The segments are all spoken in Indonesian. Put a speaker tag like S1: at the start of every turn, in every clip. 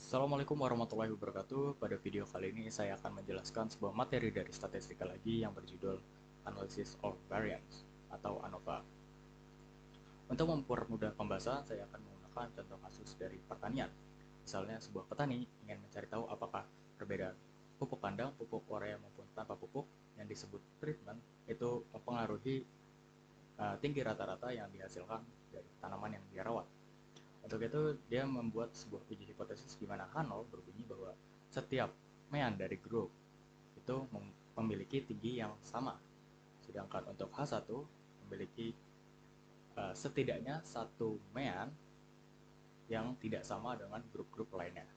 S1: Assalamualaikum warahmatullahi wabarakatuh. Pada video kali ini saya akan menjelaskan sebuah materi dari statistika lagi yang berjudul Analysis of Variance atau ANOVA. Untuk mempermudah pembahasan, saya akan menggunakan contoh kasus dari pertanian. Misalnya sebuah petani ingin mencari tahu apakah perbedaan pupuk kandang, pupuk urea maupun tanpa pupuk yang disebut treatment itu mempengaruhi tinggi rata-rata yang dihasilkan dari tanaman yang dia rawat. Untuk itu, dia membuat sebuah uji hipotesis di mana H0 berbunyi bahwa setiap mean dari grup itu memiliki tinggi yang sama. Sedangkan untuk H1 memiliki setidaknya satu mean yang tidak sama dengan grup-grup lainnya.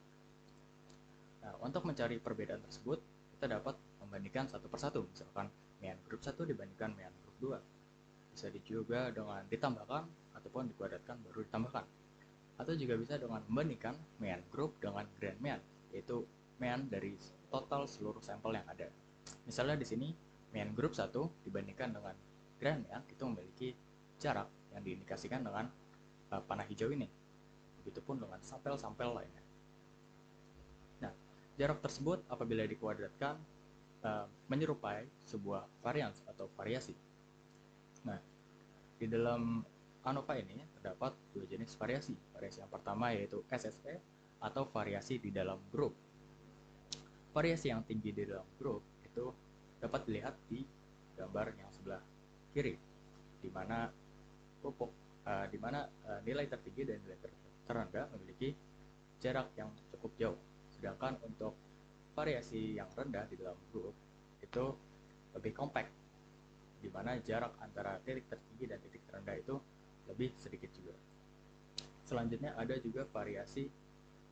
S1: Nah, untuk mencari perbedaan tersebut, kita dapat membandingkan satu persatu. Misalkan mean grup 1 dibandingkan mean grup 2. Bisa juga dengan ditambahkan ataupun dikuadratkan baru ditambahkan. Atau juga bisa dengan membandingkan mean group dengan grand mean, yaitu mean dari total seluruh sampel yang ada. Misalnya di sini mean group 1 dibandingkan dengan grand mean itu memiliki jarak yang diindikasikan dengan panah hijau ini. Begitupun dengan sampel-sampel lainnya. Nah, jarak tersebut apabila dikuadratkan menyerupai sebuah varians atau variasi. Nah, di dalam ANOVA ini terdapat dua jenis variasi. Variasi yang pertama yaitu SSE atau variasi di dalam grup. Variasi yang tinggi di dalam grup itu dapat dilihat di gambar yang sebelah kiri, di mana nilai tertinggi dan nilai terendah memiliki jarak yang cukup jauh. Sedangkan untuk variasi yang rendah di dalam grup itu lebih compact, di mana jarak antara titik tertinggi dan titik terendah itu lebih sedikit juga. Selanjutnya ada juga variasi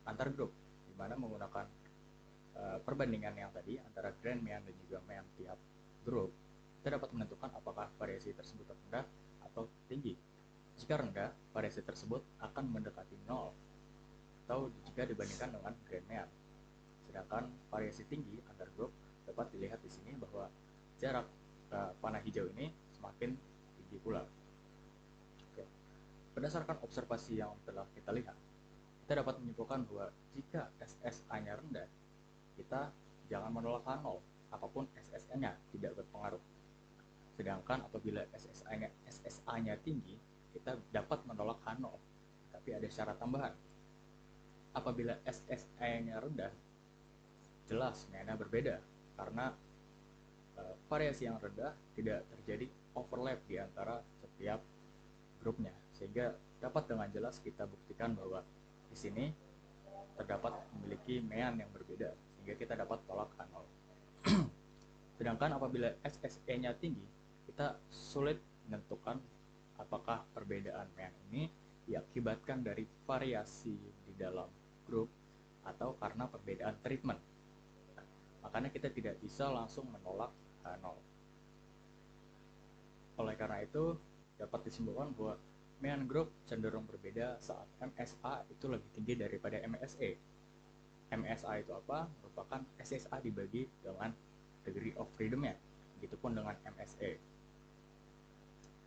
S1: antar grup, di mana menggunakan perbandingan yang tadi antara grand mean dan juga mean tiap grup, kita dapat menentukan apakah variasi tersebut rendah atau tinggi. Jika rendah, variasi tersebut akan mendekati 0, atau jika dibandingkan dengan grand mean. Sedangkan variasi tinggi antar grup dapat dilihat di sini bahwa jarak panah hijau ini semakin tinggi pula. Berdasarkan observasi yang telah kita lihat, kita dapat menyimpulkan bahwa jika SSA-nya rendah, kita jangan menolak H0, apapun SSA-nya tidak berpengaruh. Sedangkan apabila SSA-nya tinggi, kita dapat menolak H0, tapi ada syarat tambahan. Apabila SSA-nya rendah, jelas meannya berbeda, karena variasi yang rendah tidak terjadi overlap di antara setiap grupnya, sehingga dapat dengan jelas kita buktikan bahwa di sini terdapat memiliki mean yang berbeda, sehingga kita dapat tolak H0. Sedangkan apabila SSE-nya tinggi, kita sulit menentukan apakah perbedaan mean ini diakibatkan dari variasi di dalam grup atau karena perbedaan treatment. Makanya kita tidak bisa langsung menolak H0. Oleh karena itu, dapat disimpulkan bahwa mean group cenderung berbeda saat MSA itu lebih tinggi daripada MSE. MSA itu apa? Merupakan SSA dibagi dengan degree of freedom-nya. Begitupun dengan MSE.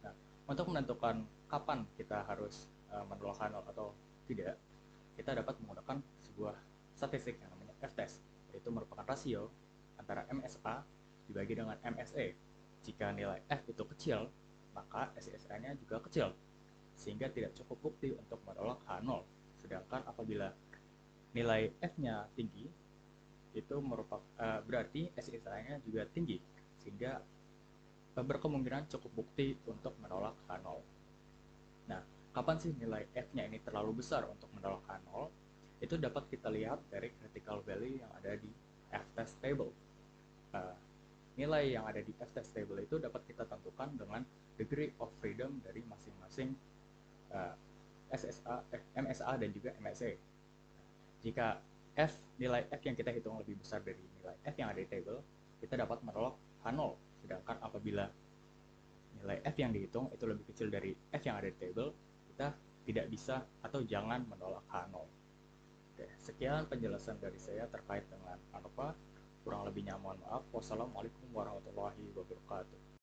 S1: Nah, untuk menentukan kapan kita harus menolak H0 atau tidak, kita dapat menggunakan sebuah statistik yang namanya F-test, yaitu merupakan rasio antara MSA dibagi dengan MSE. Jika nilai F itu kecil, maka SSA-nya juga kecil, sehingga tidak cukup bukti untuk menolak H0. Sedangkan apabila nilai F-nya tinggi, itu berarti SSA-nya juga tinggi, sehingga berkemungkinan cukup bukti untuk menolak H0. Nah, kapan sih nilai F-nya ini terlalu besar untuk menolak H0? Itu dapat kita lihat dari critical value yang ada di F-test table. Nilai yang ada di F-test table itu dapat kita tentukan dengan degree of freedom dari masing-masing MSA dan juga MSE. Jika nilai F yang kita hitung lebih besar dari nilai F yang ada di table, kita dapat menolak H0. Sedangkan apabila nilai F yang dihitung itu lebih kecil dari F yang ada di table, kita tidak bisa atau jangan menolak H0. Oke, sekian penjelasan dari saya terkait dengan ANOVA. Kurang lebihnya mohon maaf. Wassalamualaikum warahmatullahi wabarakatuh.